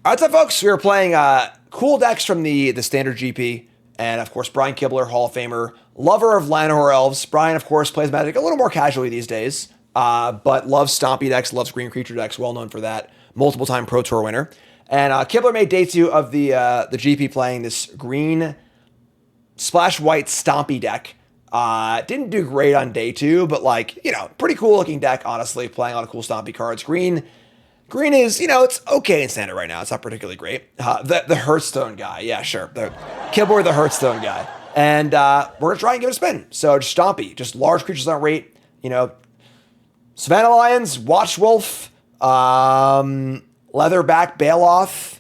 All right, so folks, we were playing cool decks from the standard GP, and of course, Brian Kibler, Hall of Famer, lover of Llanowar Elves. Brian, of course, plays Magic a little more casually these days, but loves Stompy decks, loves green creature decks, well known for that, multiple-time Pro Tour winner. And Kibler made day 2 of the GP playing this green splash white Stompy deck. Didn't do great on day 2, but pretty cool looking deck, honestly, playing a lot of cool Stompy cards. Green is, it's okay in standard right now. It's not particularly great. The Hearthstone guy. Yeah, sure. The Kibler, the Hearthstone guy. And we're going to try and give it a spin. So just Stompy. Just large creatures on rate. Savannah Lions, Watchwolf, Leatherback Baloth,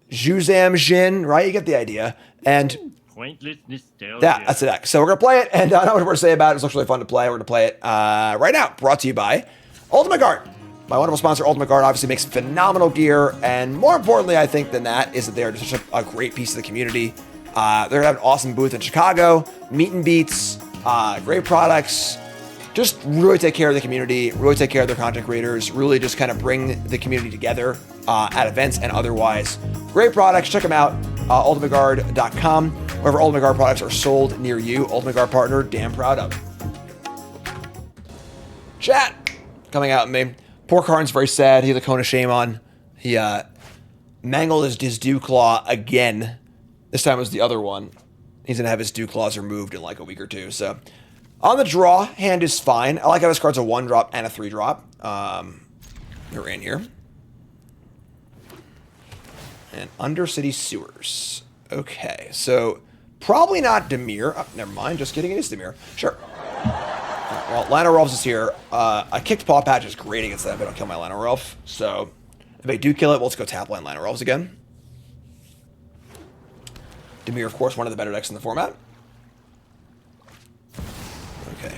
Zhuzam Jin, right? You get the idea. And Pointless nostalgia. yeah, that's the deck. So we're going to play it. And I don't know what more to say about it. It looks really fun to play. We're going to play it right now. Brought to you by Ultimate Guard. My wonderful sponsor, Ultimate Guard, obviously makes phenomenal gear, and more importantly, I think, than that, is that they're just a great piece of the community. They're gonna have an awesome booth in Chicago, meet and beats, great products, just really take care of the community, really take care of their content creators, really just kind of bring the community together at events and otherwise. Great products, check them out, ultimateguard.com. Wherever Ultimate Guard products are sold near you, Ultimate Guard partner, damn proud of. Chat, coming out at me. Poor Karn's very sad. He had a cone of shame on. He mangled his dew claw again. This time it was the other one. He's going to have his dew claws removed in like a week or two. So on the draw, hand is fine. I like how this card's a 1-drop and a 3-drop. We're in here. And Undercity Sewers. Okay, so probably not Dimir. Oh, never mind, just kidding, it is Dimir. Sure. Well, Llanowar Elves is here. I kicked Paw Patch is great against them, but I don't kill my Llanowar Elf. So if I do kill it, well, let's go tap land Llanowar Elves again. Dimir, of course, one of the better decks in the format. Okay.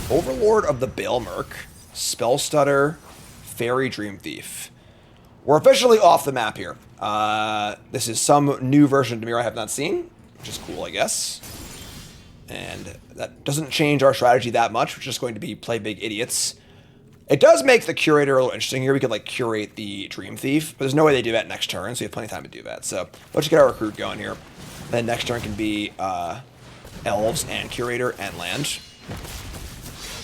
Overlord of the Baelmerk, Spell Stutter, Fairy Dream Thief. We're officially off the map here. This is some new version of Dimir I have not seen, which is cool, I guess. And that doesn't change our strategy that much. We're just going to be play big idiots. It does make the Curator a little interesting here. We could curate the Dream Thief, but there's no way they do that next turn, so we have plenty of time to do that. So let's just get our recruit going here. Then next turn can be Elves and Curator and land.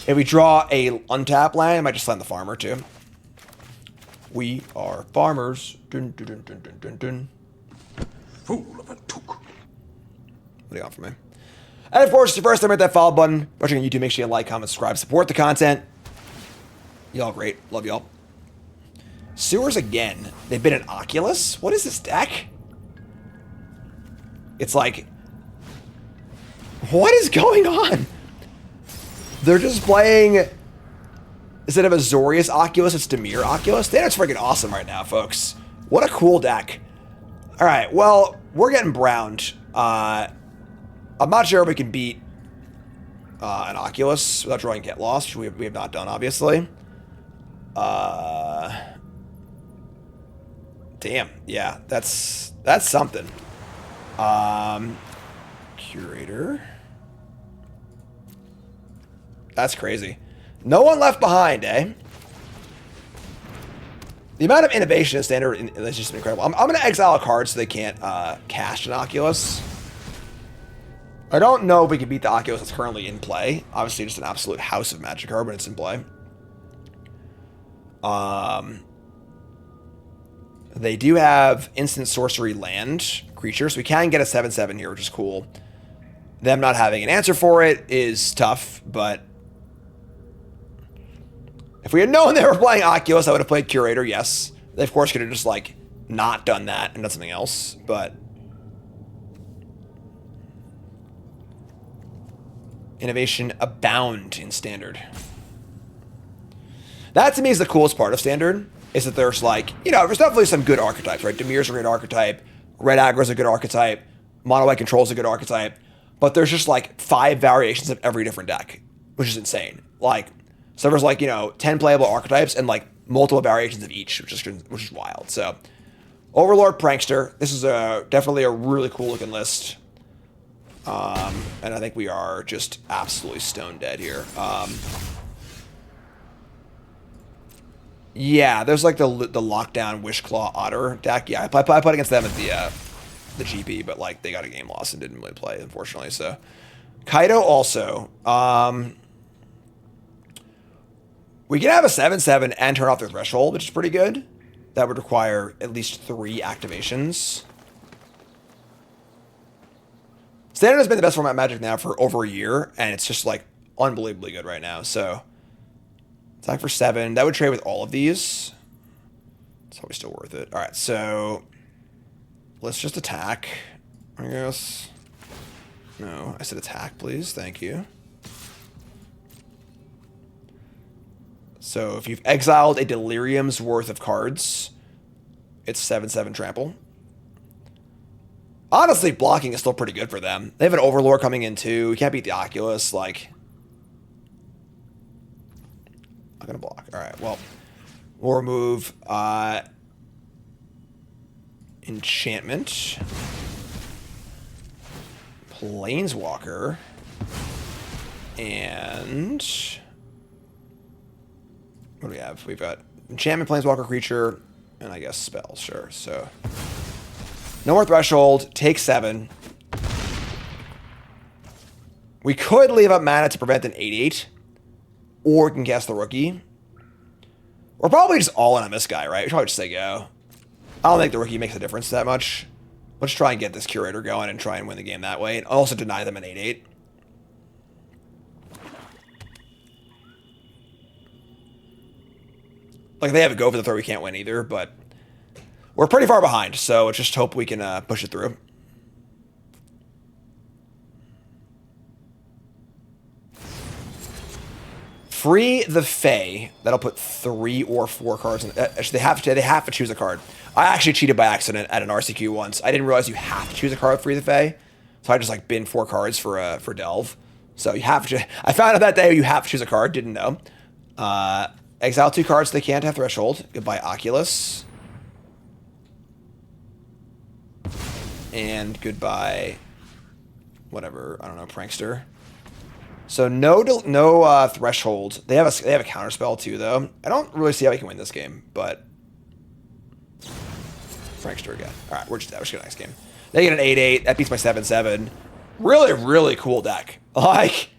If we draw a untap land, I might just land the Farmer too. We are farmers. Dun, dun, dun, dun, dun, dun, dun. Fool of a took. What do you want from me? And of course, if it's your first time, hit that follow button. Watching on YouTube, make sure you like, comment, subscribe, support the content. Y'all great. Love y'all. Sewers again. They've been an Oculus? What is this deck? It's like, what is going on? They're just playing, instead of a Zorius Oculus, it's Dimir Oculus. That's freaking awesome right now, folks. What a cool deck. All right, well, we're getting browned. I'm not sure if we can beat an Oculus without drawing Get Lost, which we have not done, obviously. Damn, yeah, that's something. Curator. That's crazy. No one left behind, eh? The amount of innovation in standard is just incredible. I'm going to exile a card so they can't cast an Oculus. I don't know if we can beat the Oculus that's currently in play. Obviously, just an absolute house of Magic card when it's in play. They do have instant sorcery land creature, so we can get a 7/7 here, which is cool. Them not having an answer for it is tough, but if we had known they were playing Oculus, I would have played Curator, yes. They, of course, could have just, not done that and done something else, but innovation abound in Standard. That, to me, is the coolest part of Standard, is that there's, there's definitely some good archetypes, right? Dimir's a great archetype, Red Aggro's a good archetype, Mono White Control's a good archetype, but there's just, 5 variations of every different deck, which is insane. So there's 10 playable archetypes and multiple variations of each, which is wild. So Overlord Prankster, this is definitely a really cool looking list. And I think we are just absolutely stone dead here. Yeah, there's like the lockdown Wishclaw Otter deck. Yeah, I played against them at the GP, but like they got a game loss and didn't really play, unfortunately. So Kaido also. We can have a 7/7 and turn off their threshold, which is pretty good. That would require at least 3 activations. Standard has been the best format of Magic now for over a year, and it's just like unbelievably good right now. So attack for 7. That would trade with all of these. It's probably still worth it. All right, so let's just attack, I guess. No, I said attack, please. Thank you. So if you've exiled a Delirium's worth of cards, it's 7/7 trample. Honestly, blocking is still pretty good for them. They have an Overlord coming in too. You can't beat the Oculus. Like, I'm gonna block. All right. Well, we'll remove enchantment, Planeswalker, and what do we have? We've got enchantment, Planeswalker creature, and I guess spells. Sure. So no more threshold. Take 7. We could leave up mana to prevent an 8/8, or we can cast the rookie. We're probably just all in on this guy, right? We should probably just say go. I don't think the rookie makes a difference that much. Let's try and get this curator going and try and win the game that way, and also deny them an 8/8. Like, if they have a go for the throw, we can't win either, but we're pretty far behind, so let's just hope we can push it through. Free the Fae. That'll put 3 or 4 cards in. Actually, they have to choose a card. I actually cheated by accident at an RCQ once. I didn't realize you have to choose a card Free the Fae, so I just like bin 4 cards for Delve. So you have to. I found out that day you have to choose a card. Didn't know. Exile 2 cards. They can't have threshold. Goodbye Oculus. And goodbye, whatever, I don't know, Prankster. So no threshold. They have a counter spell too, though. I don't really see how we can win this game, but Prankster again. All right, we're just going to next game. They get an 8/8. That beats my 7/7. Really, really cool deck. Like,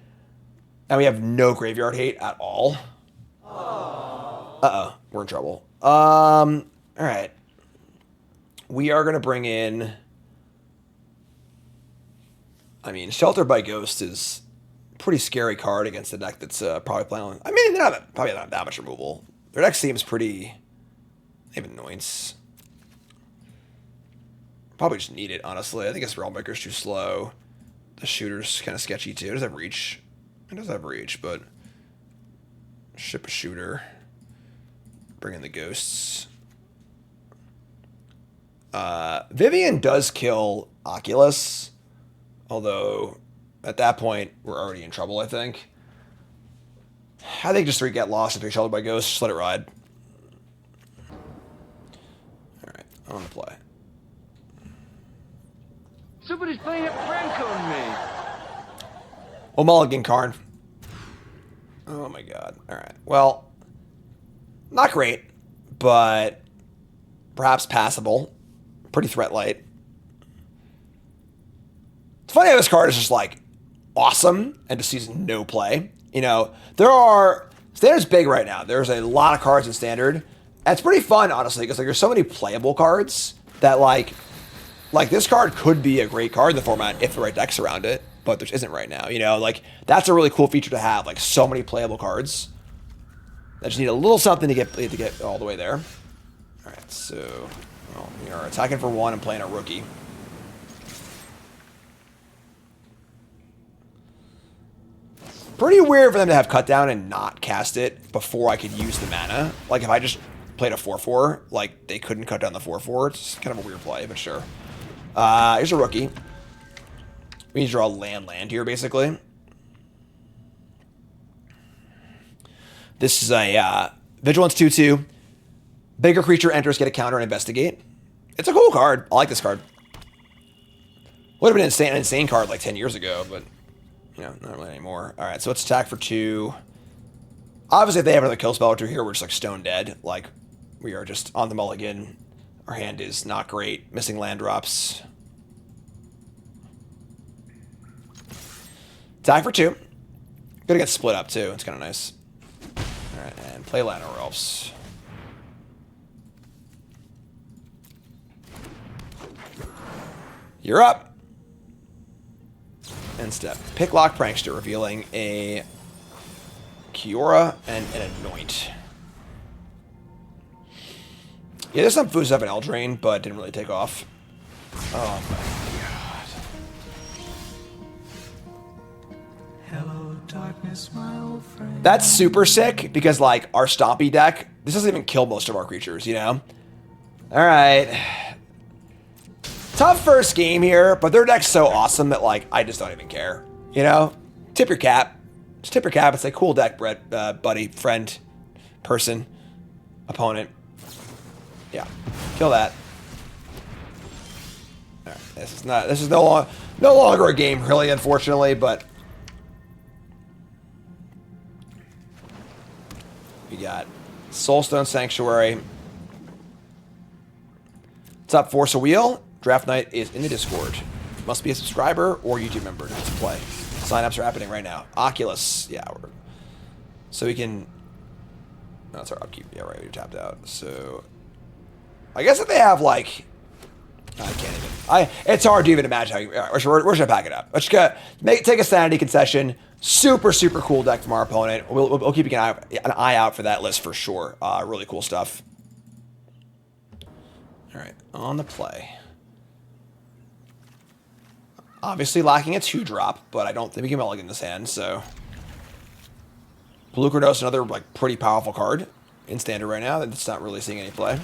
and we have no graveyard hate at all. Uh-oh, we're in trouble. All right. We are going to bring in, I mean, Shelter by Ghost is a pretty scary card against a deck that's probably playing on. I mean, they're probably not that much removal. Their deck seems pretty. They have Annoyance. Probably just need it, honestly. I think his Realmbreaker's too slow. The Shooter's kind of sketchy too. It does have Reach. It does have Reach, but ship a Shooter. Bring in the Ghosts. Vivian does kill Oculus. Although, at that point, we're already in trouble, I think. I think just 3 get lost if they're sheltered by ghosts. Just let it ride. Alright, I'm gonna play. Somebody's playing a prank on me. Oh, Mulligan Karn. Oh my god. Alright, well, not great, but perhaps passable. Pretty threat light. It's funny how this card is just like awesome and just sees no play. You know, Standard's big right now. There's a lot of cards in Standard. And it's pretty fun, honestly, because like there's so many playable cards that like this card could be a great card in the format if the right deck's around it, but there isn't right now. You know, like that's a really cool feature to have. Like so many playable cards that just need a little something to get all the way there. All right, so well, we are attacking for 1 and playing a rookie. Pretty weird for them to have cut down and not cast it before I could use the mana. Like if I just played a 4/4, like they couldn't cut down the 4/4. It's kind of a weird play, but sure. Here's a rookie. We need to draw land here, basically. This is a Vigilance 2/2. Bigger creature enters, get a counter, and investigate. It's a cool card. I like this card. Would have been an insane card like 10 years ago, but you know, not really anymore. All right, so let's attack for 2. Obviously, if they have another kill spell or two here, we're just like stone dead. Like, we are just on the mulligan. Our hand is not great. Missing land drops. Attack for 2. Gonna get split up too. It's kind of nice. All right, and play Llanowar Elves. You're up. End step. Picklock Prankster, revealing a Kiora and an Anoint. Yeah, there's some food stuff in Eldraine, but didn't really take off. Oh my god. Hello, darkness, my old friend. That's super sick because, like, our Stompy deck, this doesn't even kill most of our creatures, you know? Alright. Tough first game here, but their deck's so awesome that, like, I just don't even care. You know? Tip your cap. Just tip your cap and say, cool deck, Brett, buddy, friend, person, opponent. Yeah. Kill that. Alright, this is no longer a game, really, unfortunately, but we got Soulstone Sanctuary. Top Force a Wheel. Draft Night is in the Discord. Must be a subscriber or YouTube member to play. Sign-ups are happening right now. Oculus. Yeah, so we can... No, that's our upkeep. Yeah, right, we tapped out. So... I guess if they have, like... I can't even... It's hard to even imagine how you... We're just going to pack it up. Let's just take a sanity concession. Super, super cool deck from our opponent. We'll keep an eye out for that list for sure. Really cool stuff. All right, on the play. Obviously lacking a 2-drop, but I don't think we can mulligan this hand, so... Pelucranos, another like pretty powerful card in standard right now. That's not really seeing any play.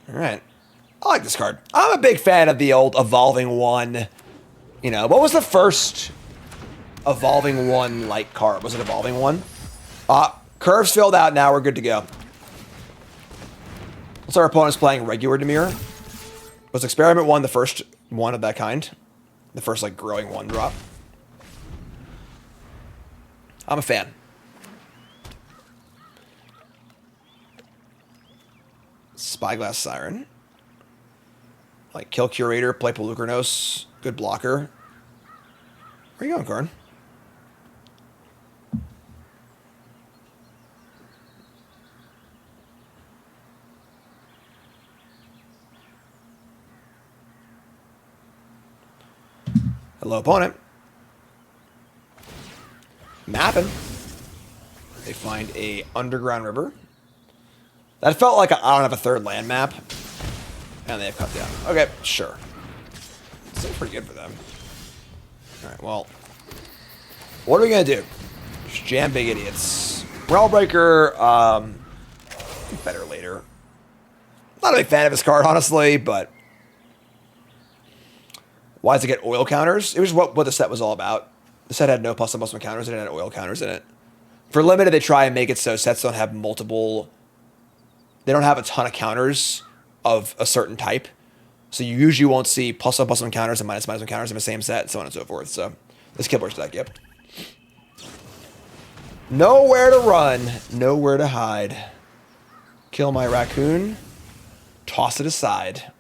All right. I like this card. I'm a big fan of the old Evolving One. You know, what was the first Evolving One like card? Was it Evolving One? Curves filled out now. We're good to go. So our opponent's playing regular Dimir. Was Experiment 1 the first one of that kind? The first, like, growing 1-drop? I'm a fan. Spyglass Siren. Like, kill Curator, play Pelucranos. Good blocker. Where you going, Karn? Hello, opponent. Mapping. They find a underground river. That felt like I don't have a third land map. And they have cut down. Okay, sure. Seems pretty good for them. Alright, well. What are we going to do? Just jam big idiots. Realmbreaker, better later. Not a big fan of this card, honestly, but... Why does it get oil counters? It was what the set was all about. The set had no +1/+1 counters, and it had oil counters in it. For limited, they try and make it so sets don't have multiple... They don't have a ton of counters of a certain type. So you usually won't see +1/+1 counters and -1 counters in the same set, so on and so forth. So this Kibler's deck, yep. Nowhere to run, nowhere to hide. Kill my raccoon. Toss it aside.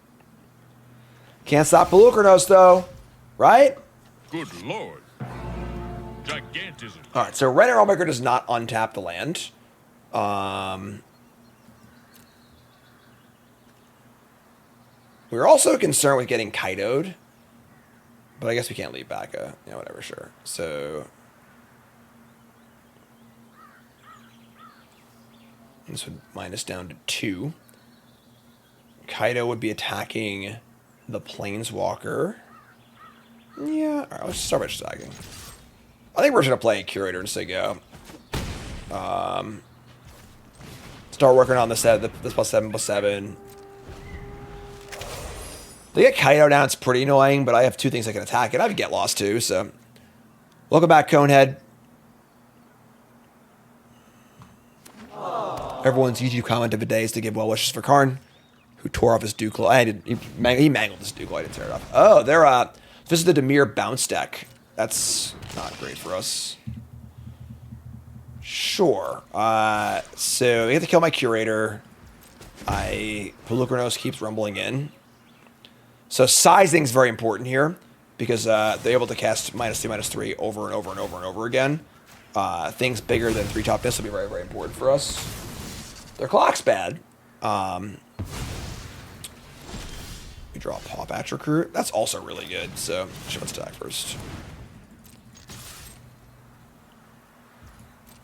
Can't stop Pelucranos, though. Right? Good lord. Gigantism. Alright, so Red Realmbreaker does not untap the land. We're also concerned with getting Kaido'd. But I guess we can't leave back a... Yeah, whatever, sure. So... This would minus down to 2. Kaido would be attacking... the Planeswalker. Yeah, alright, let's start by just attacking. I think we're just gonna play Curator and say go. Start working on this +7/+7. They get Kaido down, it's pretty annoying, but I have 2 things I can attack it. I have Get Lost too, so. Welcome back, Conehead. Everyone's YouTube comment of the day is to give well wishes for Karn, who tore off his Duke. He mangled his Duke. I didn't tear it off. Oh, This is the Dimir bounce deck. That's not great for us. Sure. So we have to kill my Curator. Pelucranos keeps rumbling in. So sizing is very important here because they're able to cast -2, -3 over and over and over and over again. Things bigger than 3 toughness will be very, very important for us. Their clock's bad. We draw a Paw Patch Recruit. That's also really good, so let's attack first.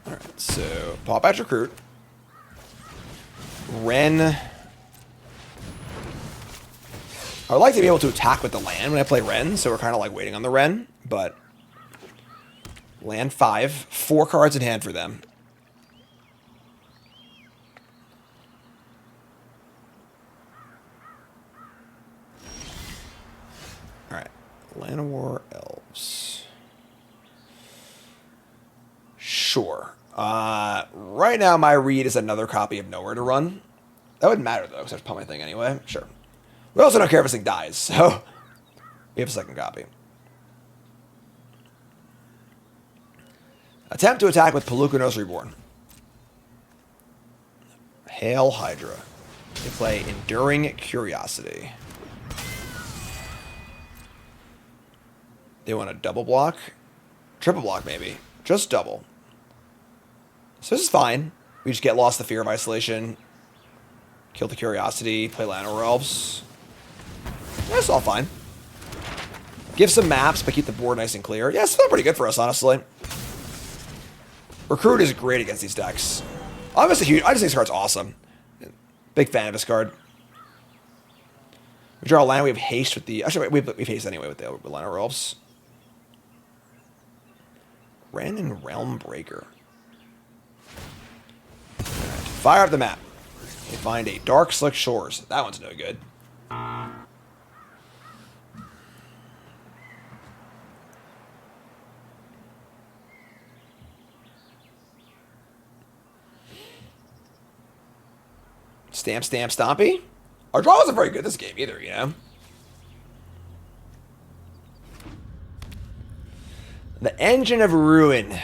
Alright, so Paw Patch Recruit. Ren. I would like to be able to attack with the land when I play Ren, so we're kind of like waiting on the Ren, but land 5, 4 cards in hand for them. Alright, Llanowar Elves. Sure. Right now my read is another copy of Nowhere to Run. That wouldn't matter though, because I just put my thing anyway. Sure. We also don't care if this thing dies, so we have a second copy. Attempt to attack with Pelucranos Reborn. Hail Hydra. They play Enduring Curiosity. They want a double block? Triple block, maybe. Just double. So this is fine. We just get Lost the Fear of Isolation. Kill the Curiosity. Play Llanowar Elves. That's all fine. Give some maps, but keep the board nice and clear. Yeah, it's still pretty good for us, honestly. Recruit is great against these decks. I just think this card's awesome. Big fan of this card. We draw a land. We have haste with the... Actually, we have haste anyway with the Llanowar Elves. Ren and Realm Breaker. Right. Fire up the map. They find a Dark Slick Shores. That one's no good. Stamp, stamp, Stompy. Our draw wasn't very good this game either, you know? The Engine of Ruin.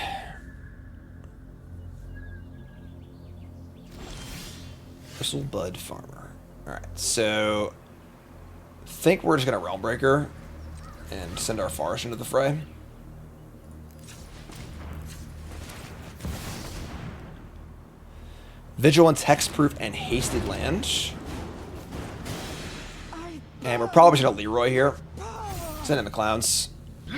Bristlebud Farmer. Alright, so... I think we're just going to Realm Breaker and send our Forest into the fray. Vigilance, Hexproof, and Hasted Land. And we're probably just going to Leroy here. Send in the clowns. They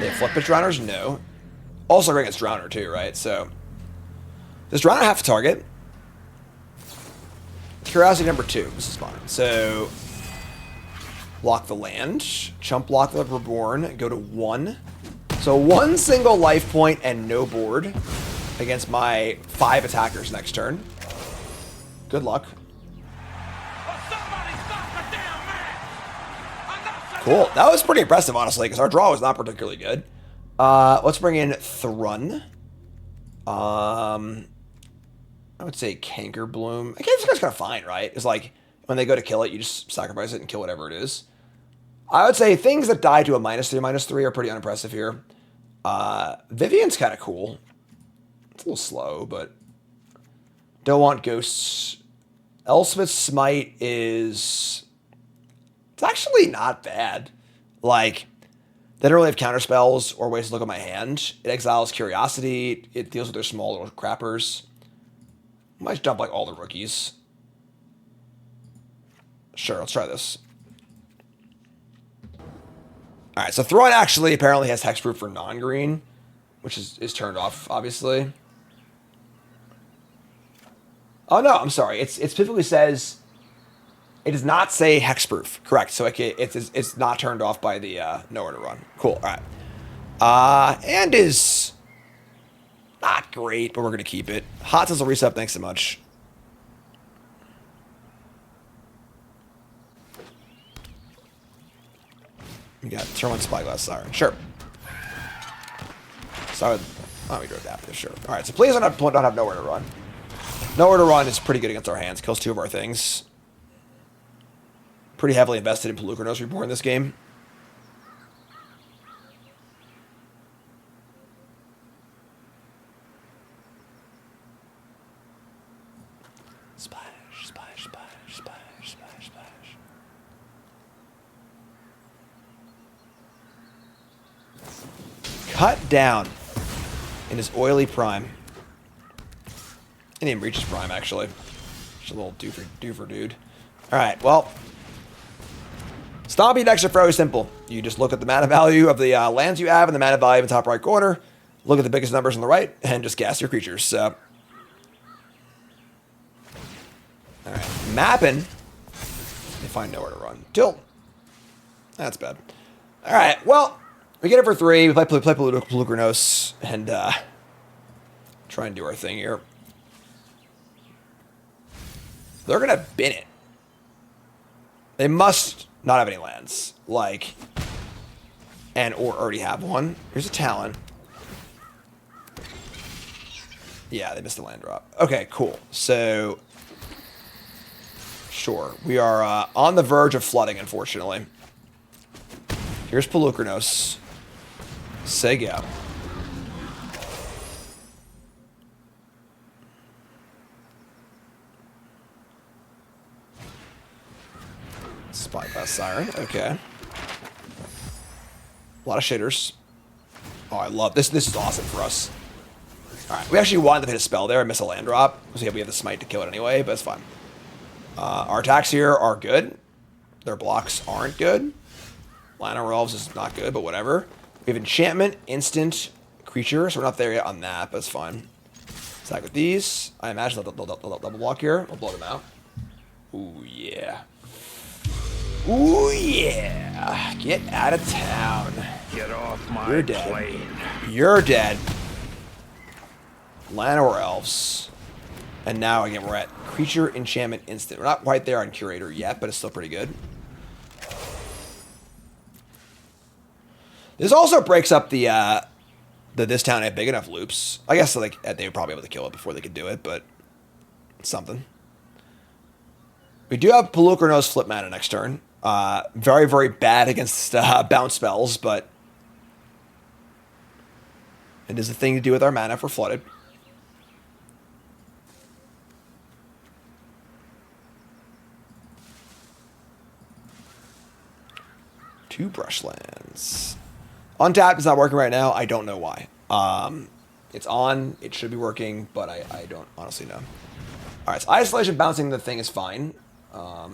have Flip Pitch Drowners? No. Also great against Drowner too, right? So, does Drowner have to target? Curiosity number 2. This is fine. So, block the land. Chump block the Reborn. Go to 1. So 1 single life point and no board against my 5 attackers next turn. Good luck. Cool. That was pretty impressive, honestly, because our draw was not particularly good. Let's bring in Thrun. I would say Canker Bloom. I guess this guy's kind of fine, right? It's like, when they go to kill it, you just sacrifice it and kill whatever it is. I would say things that die to a -3/-3 are pretty unimpressive here. Vivian's kind of cool. It's a little slow, but don't want ghosts. Elspeth's Smite is... It's actually not bad. Like, they don't really have counter spells or ways to look at my hand. It exiles Curiosity. It deals with their small little crappers. Might dump like all the rookies. Sure, let's try this. Alright, so Thrun actually apparently has Hexproof for non-green, which is turned off, obviously. Oh no, I'm sorry. It specifically says it does not say hexproof. Correct. So it's not turned off by the Nowhere to Run. Cool. All right. And is not great, but we're gonna keep it. Hot Sizzle Reset. Thanks so much. We got Turn 1 Spyglass Siren. Sure. So we drew that. Sure. All right. So please don't have Nowhere to Run. Nowhere to Run is pretty good against our hands. Kills 2 of our things. pretty heavily invested in Pelucranos Reborn in this game. Splash, splash, splash, splash, splash, splash. Cut down in his oily prime. He didn't even reach his prime, actually. Just a little doofer dude. Alright, well. Stompy decks are fairly simple. You just look at the mana value of the lands you have and the mana value in the top right corner. Look at the biggest numbers on the right, and just gas your creatures. So. Alright, mapping. If I know where to run. Tilt. That's bad. Alright, well. We get it for 3. We play Pelucranos and try and do our thing here. They're going to bin it. They must not have any lands. Like, or already have one. Here's a Talon. Yeah, they missed the land drop. Okay, cool. So, sure. We are on the verge of flooding, unfortunately. Here's Pelucranos. Say go. Spyglass Siren. Okay. A lot of shitters. Oh, I love this. This is awesome for us. Alright, we actually wanted to hit a spell there and miss a land drop. So yeah, we have the smite to kill it anyway, but it's fine. Our attacks here are good. Their blocks aren't good. Llanowar Elves is not good, but whatever. We have enchantment, instant, creature, so we're not there yet on that, but it's fine. Attack with these. I imagine they'll double block here. We'll blow them out. Ooh, yeah. Ooh, yeah. Get out of town. Get off my You're dead. plane. You're dead. Llanowar Elves. And now, again, we're at creature, enchantment, instant. We're not quite there on curator yet, but it's still pretty good. This also breaks up the this town had big enough loops. I guess like they would probably be able to kill it before they could do it, but it's something. We do have Pelucranos flip mana next turn. Very, very bad against bounce spells, but it is a thing to do with our mana for flooded. Two brushlands. Untapped is not working right now. I don't know why. It's on. It should be working, but I don't honestly know. All right, so isolation bouncing the thing is fine. Right.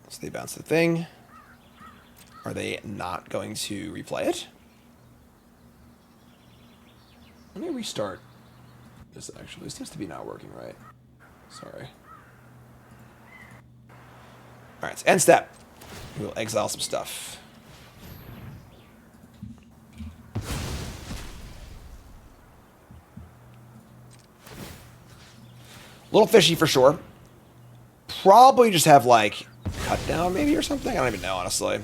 So they bounce the thing. Are they not going to replay it? Let me restart this, actually. This seems to be not working right. Sorry. Alright, so end step. We'll exile some stuff. A little fishy for sure. Probably just have, like, cut down maybe or something? I don't even know, honestly.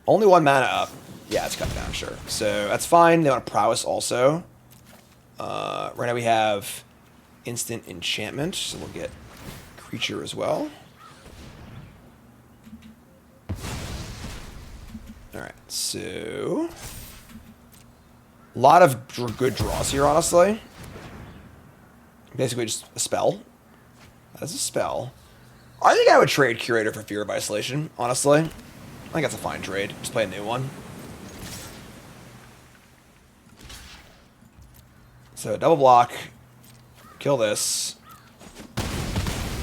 Only 1 mana up. Yeah, it's cut down, sure. So that's fine. They want prowess also. Right now we have instant enchantment, so we'll get creature as well. Alright, so a lot of good draws here, honestly. Basically just a spell. That's a spell. I think I would trade Curator for Fear of Isolation, honestly. I think that's a fine trade. Just play a new one. So double block, kill this,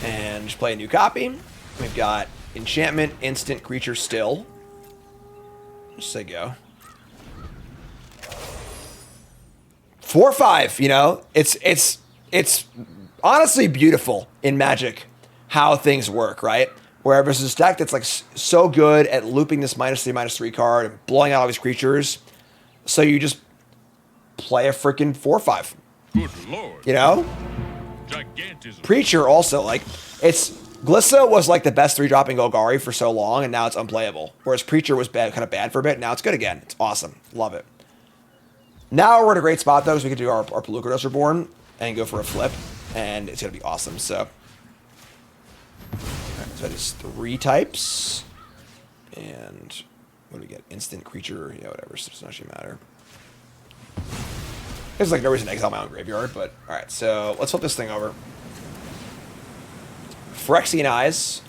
and just play a new copy. We've got enchantment, instant, creature, still. Just say go. 4/5, you know, it's honestly beautiful in Magic how things work, right? Where there's this deck that's like so good at looping this -3/-3 card and blowing out all these creatures, so you just play a freaking 4/5. Good lord. You know? Gigantism. Preacher also, like, it's Glissa was like the best 3-dropping Golgari for so long, and now it's unplayable. Whereas Preacher was bad, kind of bad for a bit. Now it's good again. It's awesome. Love it. Now we're in a great spot, though, because we can do our Pelucrados Reborn and go for a flip, and it's going to be awesome. So, all right, so that is 3 types. And what do we get? Instant creature. Yeah, whatever. So it doesn't actually matter. There's like no reason to exile my own graveyard, but all right. So let's flip this thing over. Phyrexian Eyes.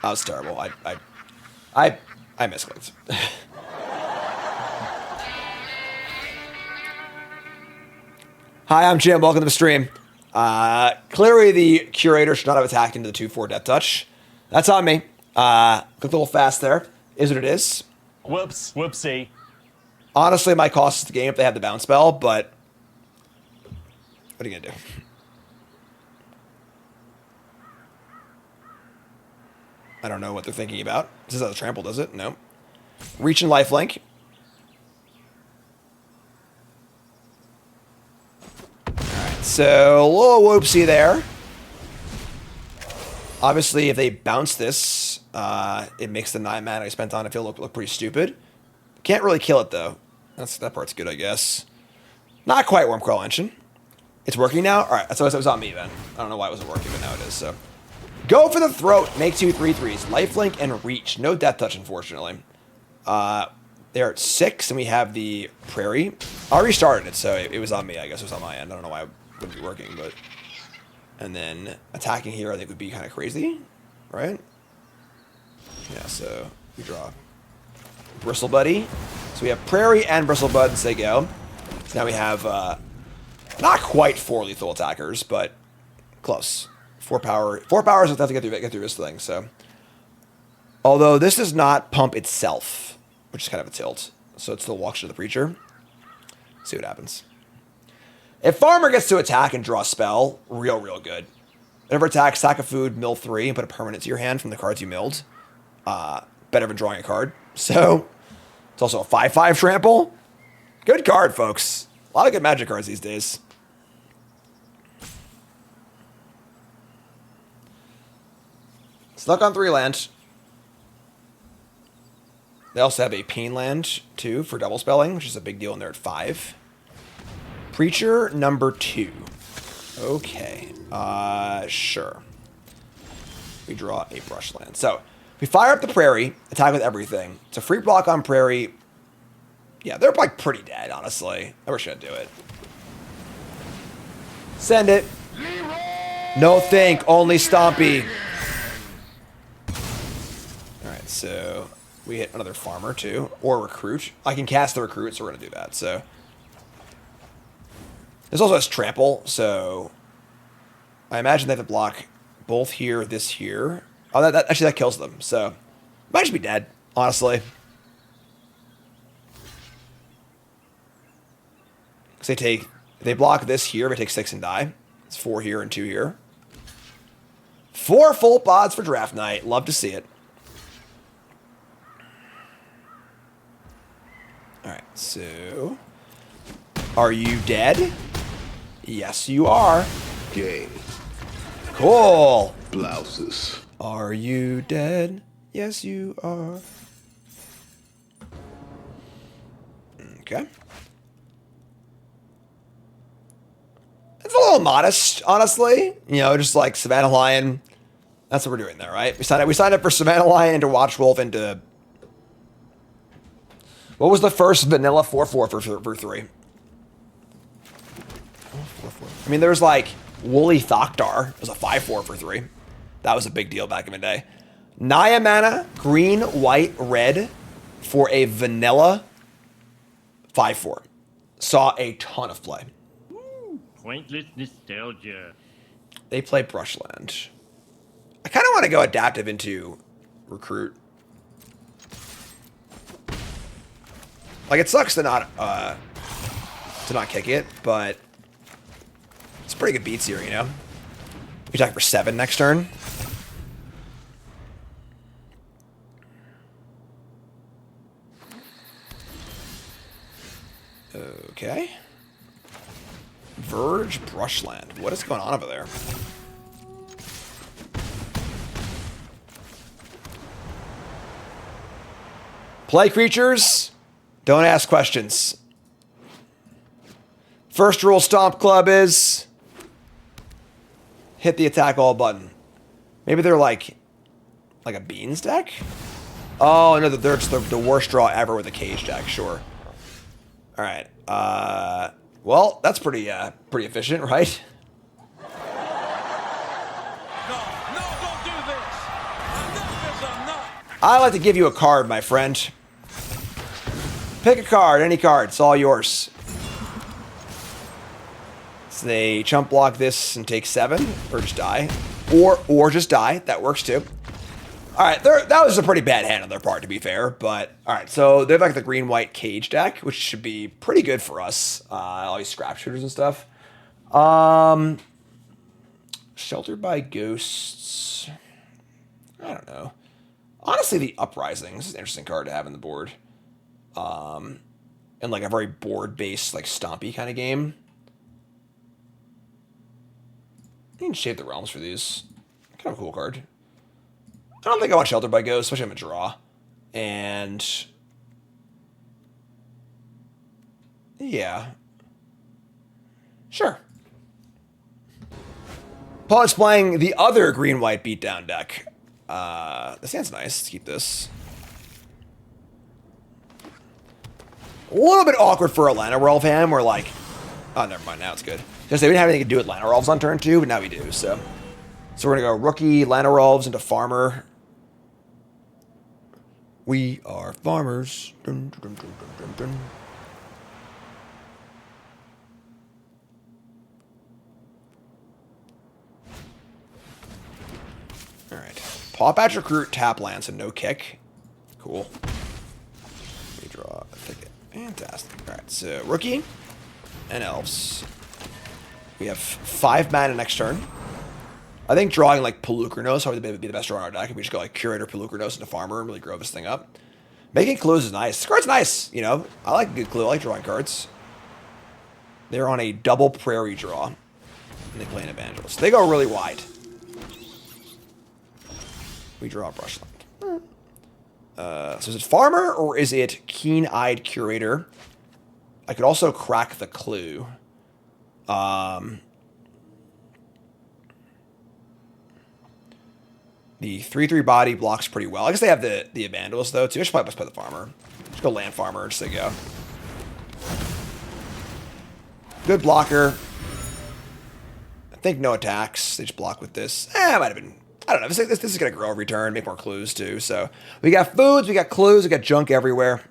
That was terrible. I misclicked. Hi, I'm Jim. Welcome to the stream. Clearly, the curator should not have attacked into the 2/4 Death Touch. That's on me. Clicked a little fast there. Is what it is. Whoops. Whoopsie. Honestly, it might cost the game if they have the bounce spell, but what are you going to do? I don't know what they're thinking about. This is how the trample does it. No. Reach and lifelink. Alright, so a little whoopsie there. Obviously, if they bounce this, it makes the 9 mana I spent on it feel look pretty stupid. Can't really kill it, though. That part's good, I guess. Not quite Wormcoil Engine. It's working now? Alright, that's what it was on me, then. I don't know why it wasn't working, but now it is, so... Go for the throat. Make 2 3/3s. Lifelink and reach. No death touch, unfortunately. They're at 6, and we have the prairie. I restarted it, so it was on me. I guess it was on my end. I don't know why it wouldn't be working, but... And then attacking here, I think, would be kind of crazy, right? Yeah, so we draw Bristle Buddy. So we have Prairie and Bristle Bud, and say go. So now we have not quite 4 lethal attackers, but close. 4 power. 4 powers is enough to get through this thing. So, although this does not pump itself, which is kind of a tilt, so it still walks to the Preacher. See what happens. If Farmer gets to attack and draw a spell, real good. Whenever attack, sack a food, mill 3, and put a permanent to your hand from the cards you milled. Better than drawing a card. So, it's also a 5/5 trample. Good card, folks. A lot of good Magic cards these days. Stuck on 3 land. They also have a Pain land, too, for double spelling, which is a big deal, and they're at 5. Preacher number 2. Okay. Sure. We draw a brush land. So, we fire up the Prairie, attack with everything. It's a free block on Prairie. Yeah, they're like pretty dead, honestly. I wish I'd do it. Send it. No think, only Stompy. Alright, so we hit another Farmer, too. Or Recruit. I can cast the Recruit, so we're going to do that. So this also has Trample, so I imagine they have to block both here, this here. Oh, actually, that kills them. So might just be dead, honestly. Because they block this here, they take 6 and die. It's 4 here and 2 here. 4 full pods for draft night. Love to see it. Alright, so... Are you dead? Yes, you are. Gay. Cool. Blouses. Are you dead? Yes, you are. Okay. It's a little modest, honestly. You know, just like Savannah Lion. That's what we're doing there, right? We signed up for Savannah Lion and to Watch Wolf and to... What was the first vanilla 4/4 for 3? I mean, there's like Woolly Thokdar. It was a 5/4 for 3. That was a big deal back in the day. Naya mana, green, white, red for a vanilla 5/4. Saw a ton of play. Pointless nostalgia. They play Brushland. I kind of want to go adaptive into Recruit. Like, it sucks to not kick it, but it's pretty good beats here, you know? We attack for 7 next turn. Okay. Verge Brushland. What is going on over there? Play creatures. Don't ask questions. First rule Stomp Club is hit the attack all button. Maybe they're like a beans deck? Oh, no, they're the worst draw ever with a cage deck, sure. All right. Well, that's pretty efficient, right? No, don't do this. Enough is enough. I like to give you a card, my friend. Pick a card, any card. It's all yours. So they chump block this and take 7, or just die. Or just die. That works too. All right, that was a pretty bad hand on their part, to be fair. But all right, so they have like the green-white cage deck, which should be pretty good for us. All these scrap shooters and stuff. Sheltered by Ghosts. I don't know. Honestly, the Uprising. This is an interesting card to have in the board. In like a very board-based, like Stompy kind of game. You can Shape the Realms for these. Kind of a cool card. I don't think I want Sheltered by Ghosts, especially I'm a draw. And yeah. Sure. Opponent's playing the other green-white beatdown deck. This hand's nice. Let's keep this. A little bit awkward for a Llanowar Elf hand. We're like, oh, never mind. Now it's good. Because they didn't have anything to do with Llanowar Elves on turn 2, but now we do. So we're going to go rookie Llanowar Elves into farmer. We are farmers. Dun, dun, dun, dun, dun, dun. All right. Paw Patch Recruit, tap land, so no kick. Cool. Let me draw a ticket. Fantastic. All right, so rookie and elves. We have 5 mana next turn. I think drawing like Pelucranos would be the best draw in our deck. If we just go like Curator Pelucranos into Farmer and really grow this thing up. Making clues is nice. This card's nice, you know. I like a good clue. I like drawing cards. They're on a double prairie draw. And they play an Evangelist. They go really wide. We draw a Brushland. So is it Farmer or is it Keen-Eyed Curator? I could also crack the clue. The 3/3 body blocks pretty well. I guess they have the Evangelist though too. I should probably just play the Farmer. Just go Land Farmer. Just there you go. Good blocker. I think no attacks. They just block with this. It might have been. I don't know. This is gonna grow every turn. Make more clues too. So we got foods. We got clues. We got junk everywhere.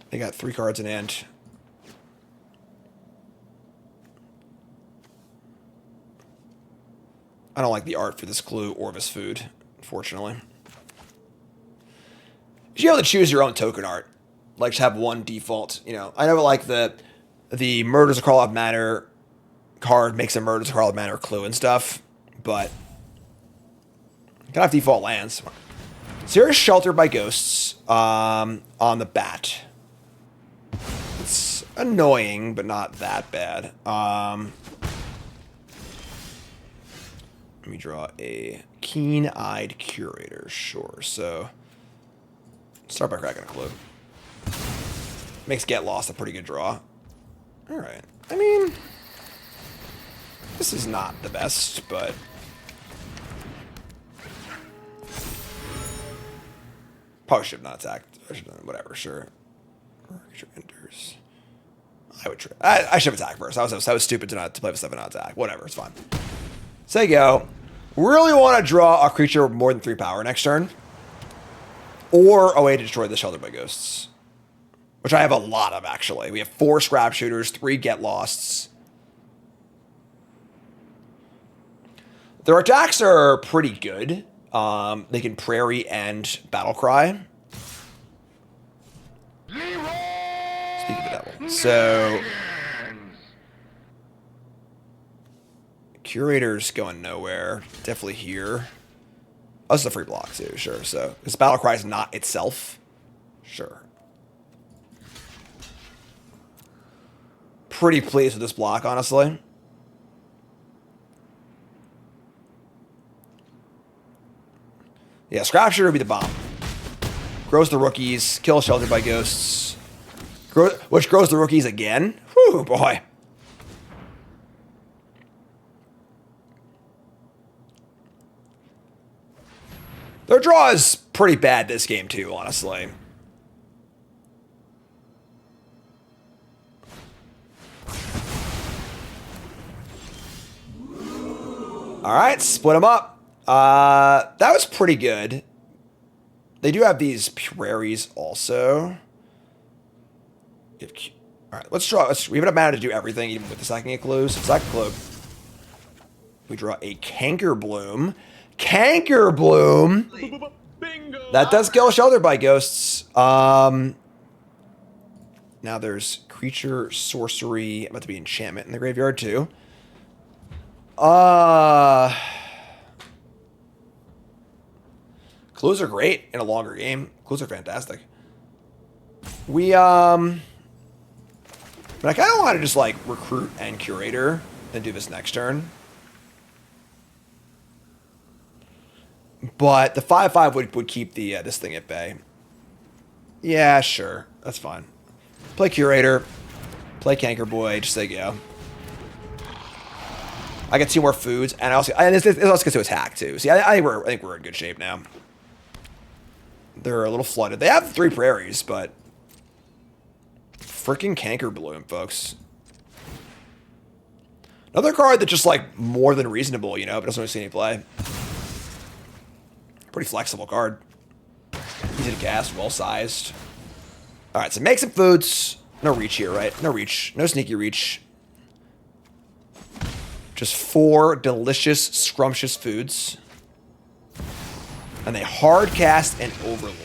They got 3 cards in hand. I don't like the art for this clue or this food, unfortunately. You should be able to choose your own token art. Like, just have one default, you know. I know, like, the Murders of Karlov Manor card makes a Murders of Karlov Manor clue and stuff, but you gotta have default lands. So here's Sheltered by Ghosts on the bat. It's annoying, but not that bad. Let me draw a Keen-Eyed Curator. Sure. So start by cracking a clue. Makes Get Lost a pretty good draw. All right. I mean, this is not the best, but probably should have not attacked. I should have done whatever. Sure. Enters. I should have attacked first. I was stupid to play with 7 not attack. Whatever. It's fine. So you go. Really want to draw a creature with more than 3 power next turn. Or a way to destroy the Sheltered by Ghosts. Which I have a lot of, actually. We have 4 Scrap Shooters, 3 Get Losts. Their attacks are pretty good. They can Prairie and Battle Cry. Speak of the devil. So Curator's going nowhere. Definitely here. Oh, this is a free block too, sure. So this Battle Cry is not itself. Sure. pretty pleased with this block, honestly. Yeah, Scrapture would be the bomb. Grows the rookies, kill Sheltered by Ghosts. Which grows the rookies again. Whew, boy. Their draw is pretty bad this game, too, honestly. All right, split them up. That was pretty good. They do have these prairies also. All right, let's draw. We have enough mana to do everything, even with the second Oculus. Second clue. We draw a Canker Bloom. Canker Bloom. Bingo. That does kill Sheltered by Ghosts. Now there's creature, sorcery, about to be enchantment in the graveyard too. Clues are great in a longer game. Clues are fantastic. But I kind of want to just like recruit and curator and do this next turn. But the 5/5 would keep the this thing at bay. Yeah, sure. That's fine. Play Curator. Play Canker Boy. Just say go. I get 2 more foods, and this also gets to attack too. See, I think we're in good shape now. They're a little flooded. They have 3 prairies, but freaking Canker Bloom, folks. Another card that's just like more than reasonable, you know, but doesn't really see any play. Pretty flexible card. Easy to cast, well sized. All right, so make some foods. No reach here, right? No reach. No sneaky reach. Just 4 delicious, scrumptious foods. And they hard cast an Overlord.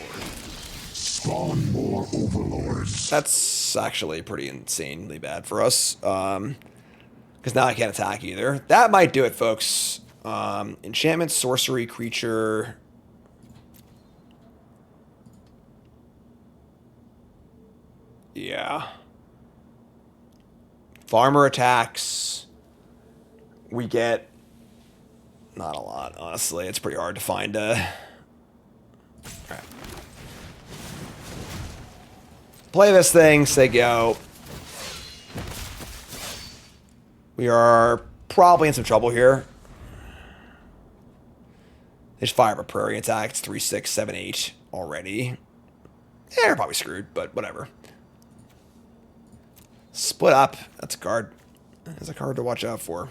Spawn more Overlords. That's actually pretty insanely bad for us. Because now I can't attack either. That might do it, folks. Enchantment, sorcery, creature. Yeah. Farmer attacks. We get not a lot, honestly. It's pretty hard to find a... All right. Play this thing, say go. We are probably in some trouble here. They just fire up a prairie attack. It's 3, 6, 7, 8 already. Yeah, they're probably screwed, but whatever. Split up. That's a card. That's a card to watch out for.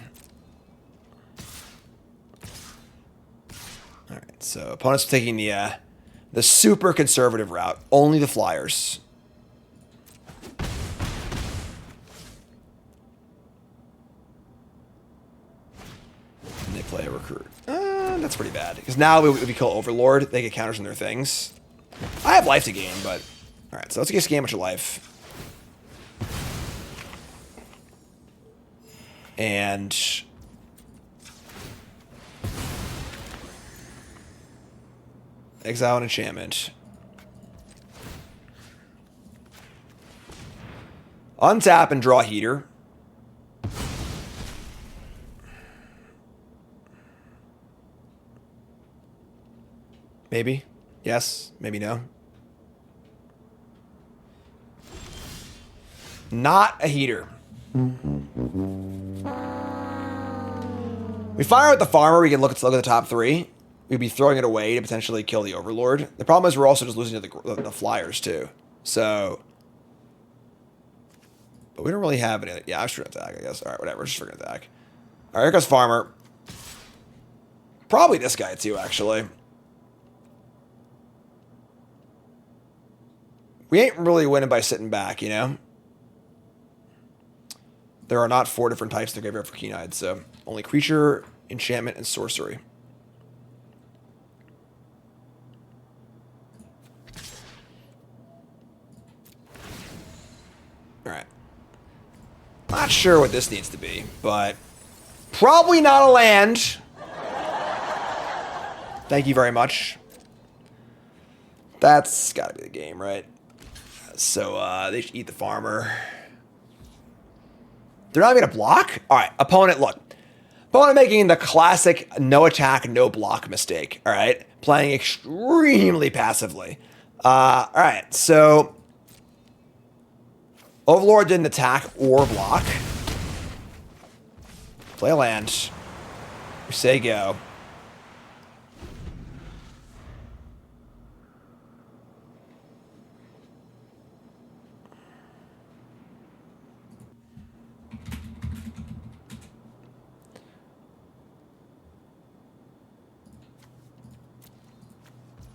Alright, so opponent's taking the super conservative route. Only the flyers. And they play a recruit. That's pretty bad. Because now if we kill Overlord, they get counters on their things. I have life to gain, but... Alright, so let's get a game of life. And... exile an enchantment. Untap and draw Heater. Maybe. Yes. Maybe no. Not a Heater. We fire at the farmer. We can look at the top 3. We'd be throwing it away to potentially kill the Overlord. The problem is we're also just losing to the flyers too. So, but we don't really have any. Yeah, I should attack. I guess. All right, whatever. Just freaking attack. All right, here goes farmer. Probably this guy too, actually. We ain't really winning by sitting back, you know. There are not 4 different types in the graveyard for Keen-Eyed, so only creature, enchantment, and sorcery. Alright. Not sure what this needs to be, but probably not a land. Thank you very much. That's gotta be the game, right? So, they should eat the farmer. They're not even gonna block? All right, opponent, look. Opponent making the classic no attack, no block mistake, all right? Playing extremely passively. All right, so Overlord didn't attack or block. Play a land. We say go.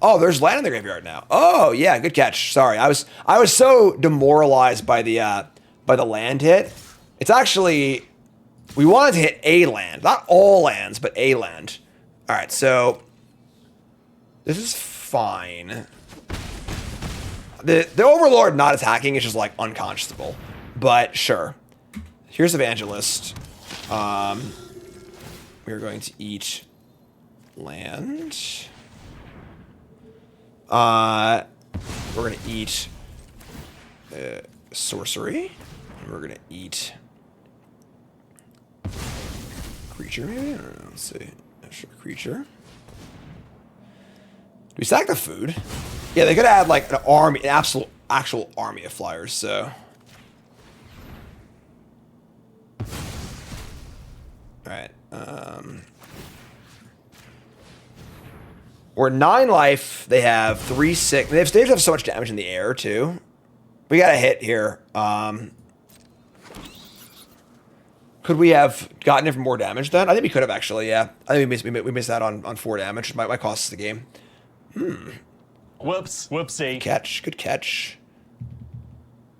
Oh, there's land in the graveyard now. Oh, yeah, good catch. Sorry, I was so demoralized by the land hit. It's actually, we wanted to hit a land, not all lands, but a land. All right, so this is fine. The Overlord not attacking is just like unconscionable, but sure. Here's Evangelist. We're going to eat land. We're gonna eat sorcery. And we're gonna eat creature, maybe? I don't know. Let's see. Sure, creature. Do we stack the food? Yeah, they could add like an army, an actual army of flyers, so. Alright. We're 9 life. They have 3, 6. They have so much damage in the air too. We got a hit here. Could we have gotten it for more damage then? I think we could have actually. Yeah, I think we missed out on 4 damage. Might cost us the game. Whoops. Whoopsie. Catch. Good catch.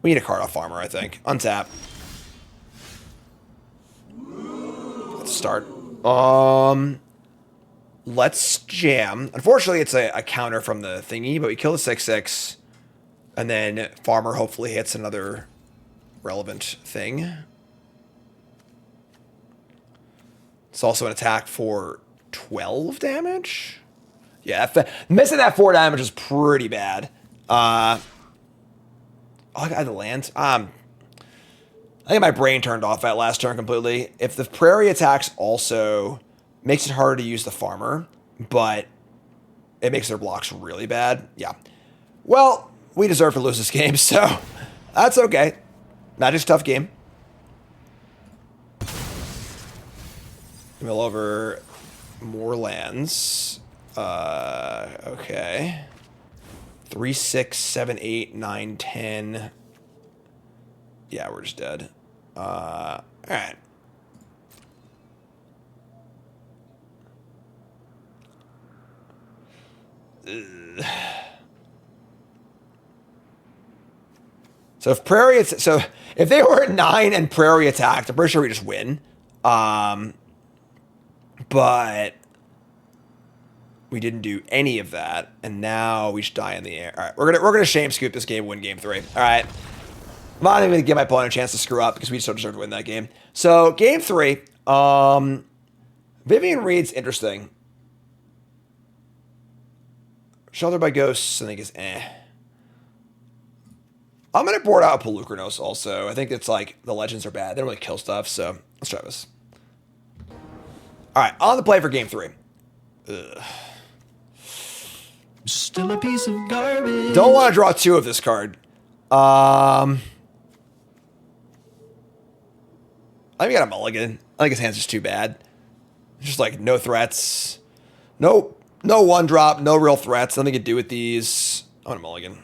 We need a card off Farmer, I think. Untap. Let's start. Let's jam. Unfortunately, it's a counter from the thingy, but we kill the 6/6. And then Farmer hopefully hits another relevant thing. It's also an attack for 12 damage. Yeah, missing that 4 damage is pretty bad. Oh, I got the land. I think my brain turned off that last turn completely. If the Prairie attacks also makes it harder to use the Farmer, but it makes their blocks really bad. Yeah. Well, we deserve to lose this game, so that's okay. Magic's a tough game. Mill over more lands. Okay. 3, 6, 7, 8, 9, 10. Yeah, we're just dead. All right. So if Prairie, so if they were at 9 and Prairie attacked, I'm pretty sure we just win. But we didn't do any of that, and now we should die in the air. All right, we're gonna shame scoop this game, win game 3. All right, I'm not even gonna give my opponent a chance to screw up because we just don't deserve to win that game. So game 3, Vivian Reed's interesting. Sheltered by Ghosts, I think is eh. I'm gonna board out Pelucranos also. I think it's like the legends are bad. They don't really kill stuff, so let's try this. All right, on the play for game 3. Ugh. Still a piece of garbage. Don't want to draw 2 of this card. I think we got a mulligan. I think his hand's just too bad. Just like no threats. No 1-drop, no real threats. Nothing to do with these. I want a mulligan.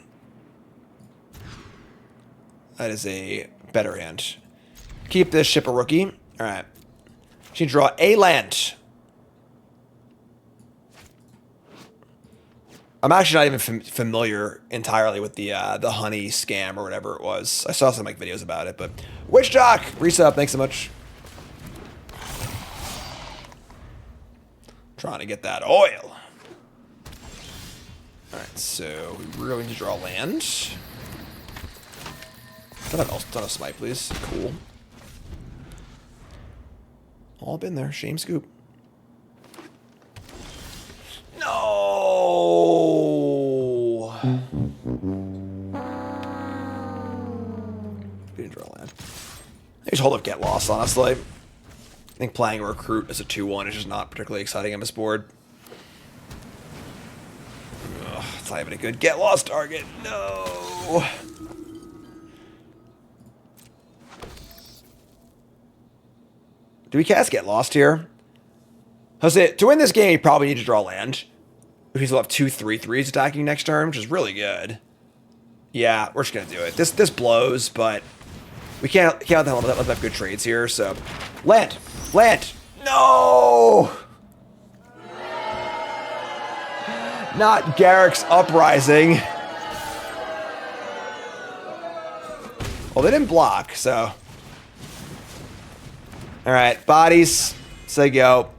That is a better hand. Keep this, ship a rookie. All right. She can draw a land. I'm actually not even familiar entirely with the honey scam or whatever it was. I saw some like videos about it, but Witch Jock, resub, thanks so much. Trying to get that oil. All right, so we're going to draw land. Don't have smite, please. Cool. All been there. Shame scoop. No. Didn't draw land. I just hold up Get Lost, honestly. I think playing a Recruit as a 2-1 is just not particularly exciting on this board. Ugh, it's not even a good Get Lost target. No. Do we cast Get Lost here? Jose, to win this game, you probably need to draw land. Which means we'll have 2 3/3s attacking next turn, which is really good. Yeah, we're just gonna do it. This blows, but we can't let them have good trades here. So, land. No. Not Garrick's Uprising. Well, they didn't block, so. All right, bodies. Say go.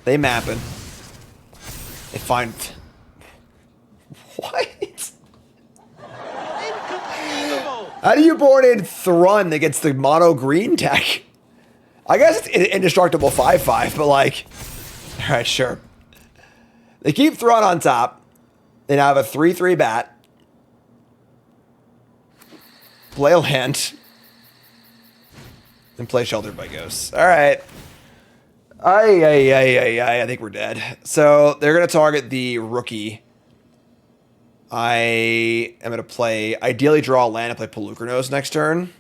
They mapping. They find. What? How do you board in Thrun against the mono green deck? I guess it's indestructible 5/5, but like, all right, sure. They keep Thrun on top. They now have a 3/3 bat. Play a land. And play Sheltered by Ghosts. All right. I think we're dead. So they're going to target the rookie. I am going to play, ideally draw a land and play Pelucranos next turn.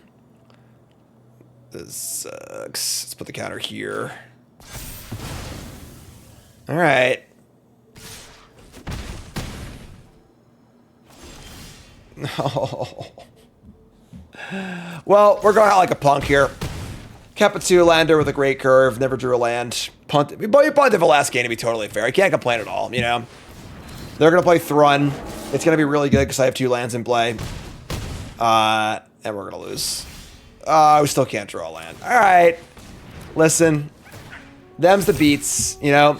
This sucks. Let's put the counter here. All right. No. Well, we're going out like a punk here. Kept a 2-lander with a great curve. Never drew a land. Punted. But you punted for last game to be totally fair. I can't complain at all, you know. They're going to play Thrun. It's going to be really good because I have 2 lands in play. And we're going to lose. We still can't draw a land. All right. Listen. Them's the beats, you know.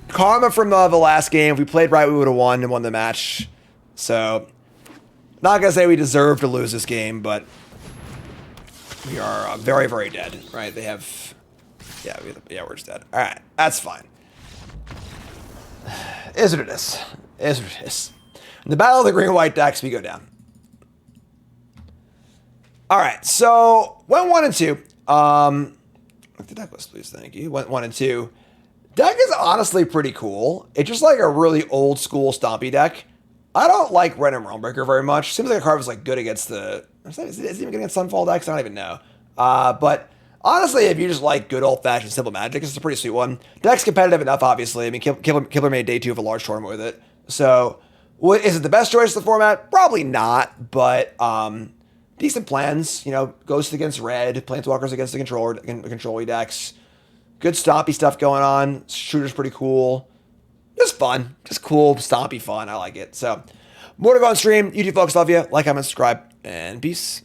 Karma from the last game. If we played right, we would have won and won the match. So, not going to say we deserve to lose this game, but we are very, very dead, right? They have, yeah, we're just dead. All right, that's fine. Is what it is. Is what it is. In the battle of the green-white decks, we go down. All right, so went 1 and 2. Look the deck list, please. Thank you. Went 1 and 2. Deck is honestly pretty cool. It's just like a really old school Stompy deck. I don't like Red and Realmbreaker very much. Seems like a card was like good against the. Is it even good against Sunfall decks? I don't even know. But honestly, if you just like good old fashioned simple Magic, it's a pretty sweet one. Deck's competitive enough, obviously. I mean, Kibler made day 2 of a large tournament with it. So, is it the best choice of the format? Probably not. But decent plans. You know, Ghost against Red, Planeswalkers against the control decks. Good Stompy stuff going on. Shooter's pretty cool. Just fun. Just cool, Stompy fun. I like it. So, more to go on stream. YouTube folks, love you. Like, comment, subscribe, and peace.